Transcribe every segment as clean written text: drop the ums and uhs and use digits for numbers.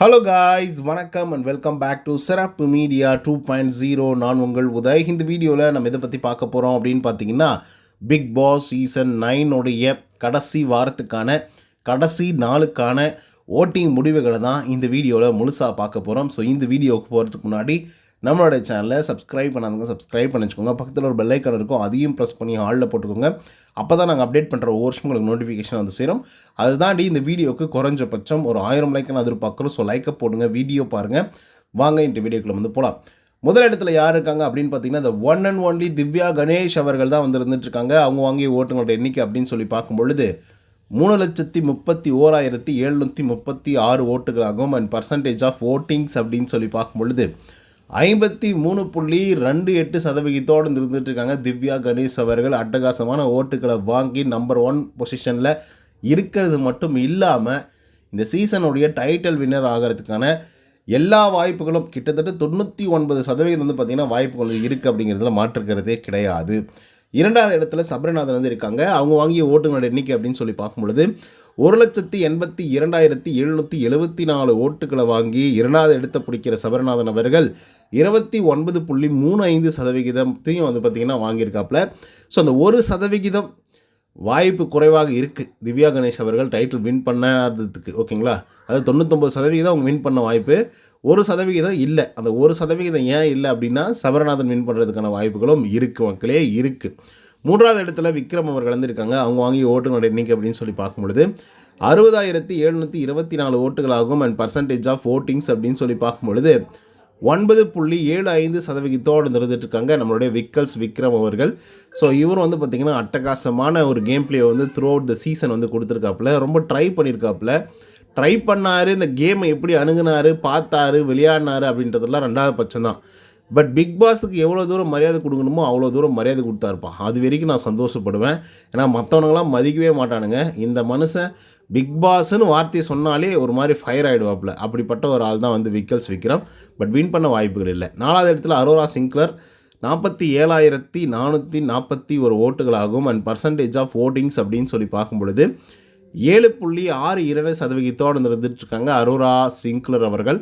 Hello guys, வணக்கம் and welcome back to சிறப்பு media 2.0. நான் உங்கள் உதய். இந்த வீடியோவில் நம்ம இதை பற்றி பார்க்க போகிறோம் அப்படின்னு பார்த்தீங்கன்னா, பிக் பாஸ் சீசன் 9 கடைசி வாரத்துக்கான கடைசி நாளுக்கான ஓட்டிங் முடிவுகளை தான் இந்த வீடியோவில் முழுசாக பார்க்க போகிறோம். ஸோ இந்த வீடியோவுக்கு போகிறதுக்கு முன்னாடி நம்மளோட சேனலை சப்ஸ்கிரைப் பண்ணாதவங்க சப்ஸ்கிரைப் பண்ணி வச்சுக்கோங்க. பக்கத்தில் ஒரு பெல் ஐக்கான் இருக்கும், அதையும் ப்ரெஸ் பண்ணி ஆளில் போட்டுக்கோங்க. அப்போ தான் நாங்கள் அப்டேட் பண்ணுற ஒவ்வொரு வருஷம் உங்களுக்கு நோட்டிஃபிகேஷன் வந்து சேரும். அதுதாண்டி இந்த வீடியோவுக்கு குறைஞ்சபட்சம் ஒரு 1000 லைக் எதிர்பார்க்குறோம். ஸோ லைக்கை போடுங்க, வீடியோ பாருங்கள். வாங்க இந்த வீடியோக்குள்ளே வந்து போகலாம். முதல் இடத்துல யார் இருக்காங்க அப்படின்னு பார்த்தீங்கன்னா, இந்த one and only Divya Ganesh அவர்கள் தான் வந்து இருந்துட்டுருக்காங்க. அவங்க வாங்கிய ஓட்டுங்களோட எண்ணிக்கை அப்படின்னு சொல்லி பார்க்கும் பொழுது 3,31,736 ஓட்டுகளாகும். அண்ட் பர்சன்டேஜ் ஆஃப் ஓட்டிங்ஸ் அப்படின்னு சொல்லி பார்க்கும் பொழுது 53.28% இருந்துகிட்ருக்காங்க. திவ்யா கணேஷ் அவர்கள் அட்டகாசமான ஓட்டுகளை வாங்கி நம்பர் 1 பொசிஷனில் இருக்கிறது மட்டும் இல்லாமல் இந்த சீசனுடைய டைட்டில் வின்னர் ஆகிறதுக்கான எல்லா வாய்ப்புகளும் கிட்டத்தட்ட 99% வந்து பார்த்திங்கன்னா வாய்ப்புகள் இருக்குது. அப்படிங்கிறதுல மாற்றுக்கிறதே கிடையாது. இரண்டாவது இடத்துல சபரிநாதன் வந்து இருக்காங்க. அவங்க வாங்கிய ஓட்டுகளோட எண்ணிக்கை அப்படின்னு சொல்லி பார்க்கும்பொழுது 1,82,774 ஓட்டுகளை வாங்கி இரண்டாவது இடத்தை பிடிக்கிற சபரிநாதன் அவர்கள் 29.35% வந்து பார்த்திங்கன்னா வாங்கியிருக்காப்புல. ஸோ அந்த 1% வாய்ப்பு குறைவாக இருக்குது திவ்யா கணேஷ் அவர்கள் டைட்டில் வின் பண்ணாததுக்கு. ஓகேங்களா, அது 99% அவங்க வின் பண்ண வாய்ப்பு, 1% இல்லை. அந்த 1% ஏன் இல்லை அப்படின்னா சபரிநாதன் வின் பண்ணுறதுக்கான வாய்ப்புகளும் இருக்குது மக்களே, இருக்குது. மூன்றாவது இடத்துல விக்ரம் அவர்கள் வந்து இருக்காங்க. அவங்க வாங்கிய ஓட்டுகளோட எண்ணிக்கை அப்படின்னு சொல்லி பார்க்கும்பொழுது 60,724 ஓட்டுகளாகும். அண்ட் பர்சன்டேஜ் ஆஃப் ஓட்டிங்ஸ் அப்படின்னு சொல்லி பார்க்கும்பொழுது 9.75% இருந்துட்டுருக்காங்க நம்மளுடைய விக்ரம் அவர்கள். ஸோ இவர் வந்து பார்த்திங்கன்னா அட்டகாசமான ஒரு கேம் பிளே வந்து த்ரூ அவுட் த சீசன் வந்து கொடுத்துருக்காப்புல. ரொம்ப ட்ரை பண்ணியிருக்காப்புல. ட்ரை பண்ணார், இந்த கேமை எப்படி அணுகுனார், பார்த்தாரு, விளையாடினார் அப்படின்றதெல்லாம் ரெண்டாவது பட்சம் தான். பட் பிக் பாஸுக்கு எவ்வளோ தூரம் மரியாதை கொடுக்கணுமோ அவ்வளோ தூரம் மரியாதை கொடுத்தாருப்பா. அது வரைக்கும் நான் சந்தோஷப்படுவேன். ஏன்னா மற்றவனுங்களாம் மதிக்கவே மாட்டானுங்க. இந்த மனுஷன் பிக் பாஸ்ன்னு வார்த்தையை சொன்னாலே ஒரு மாதிரி ஃபயர் ஆகிடுவாப்புல. அப்படிப்பட்ட ஒரு ஆள் தான் வந்து விக்ரம். பட் வின் பண்ண வாய்ப்புகள் இல்லை. நாலாவது இடத்துல அரோரா சிங்க்லர் 47,441 ஓட்டுகளாகும். அண்ட் பர்சன்டேஜ் ஆஃப் ஓட்டிங்ஸ் அப்படின்னு சொல்லி பார்க்கும் பொழுது 7.62% இருந்துட்டுருக்காங்க அரோரா சிங்க்லர் அவர்கள்.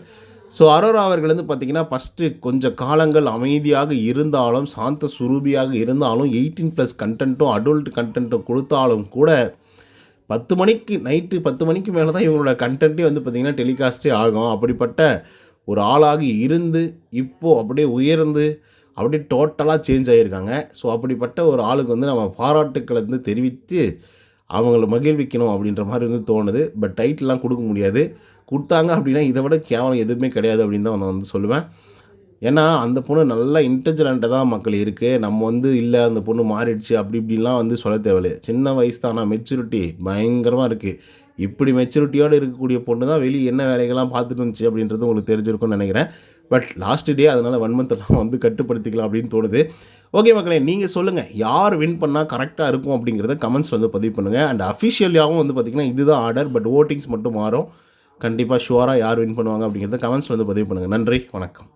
ஸோ அரோரா அவர்கள் வந்து பார்த்திங்கன்னா ஃபஸ்ட்டு கொஞ்சம் காலங்கள் அமைதியாக இருந்தாலும், சாந்த சுரூபியாக இருந்தாலும், 18+ கண்டென்ட்டும் அடல்ட் கண்டென்ட்டும் கொடுத்தாலும் கூட 10 மணிக்கு நைட்டு 10 மணிக்கு மேலே தான் இவங்களோட கண்டென்ட்டே வந்து பார்த்திங்கன்னா டெலிகாஸ்ட்டே ஆகும். அப்படிப்பட்ட ஒரு ஆளாக இருந்து இப்போது அப்படியே உயர்ந்து அப்படியே டோட்டலாக சேஞ்ச் ஆகியிருக்காங்க. ஸோ அப்படிப்பட்ட ஒரு ஆளுக்கு வந்து நம்ம பாராட்டுக்களை வந்து தெரிவித்து அவங்கள மகிழ்விக்கணும் அப்படின்ற மாதிரி வந்து தோணுது. பட் டைட்டில்லாம் கொடுக்க முடியாது. கொடுத்தாங்க அப்படின்னா இதை விட கேவலம் எதுவுமே கிடையாது அப்படின்னு தான் நான் வந்து சொல்லுவேன். ஏன்னா அந்த பொண்ணு நல்லா இன்டெலிஜென்ட்டாக தான் மக்கள் இருக்குது. நம்ம வந்து இல்லை அந்த பொண்ணு மாறிடுச்சு அப்படி இப்படிலாம் வந்து சொல்ல தேவையில்லை. சின்ன வயசு தான், ஆனால் மெச்சூரிட்டி பயங்கரமாக இருக்குது. இப்படி மெச்சூரிட்டியோடு இருக்கக்கூடிய பொண்ணு தான் வெளியே என்ன வேலைகள்லாம் பார்த்துட்டு இருந்துச்சு அப்படின்றது உங்களுக்கு தெரிஞ்சிருக்கும்னு நினைக்கிறேன். பட் லாஸ்ட் டே அதனால் 1 மந்த்லாம் வந்து கட்டுப்படுத்திக்கலாம் அப்படின்னு தோணுது. ஓகே மக்களே, நீங்கள் சொல்லுங்கள் யார் வின் பண்ணால் கரெக்டாக இருக்கும் அப்படிங்கிறத கமெண்ட்ஸ் வந்து பதிவு பண்ணுங்கள். அண்ட் அஃபிஷியலாகவும் வந்து பார்த்திங்கன்னா இதுதான் ஆர்டர், பட் ஓட்டிங்ஸ் மட்டும் மாறும். கண்டிப்பாக ஷுவராக யார் வின் பண்ணுவாங்க அப்படிங்கிறத கமெண்ட்ஸ் வந்து பதிவு பண்ணுங்கள். நன்றி, வணக்கம்.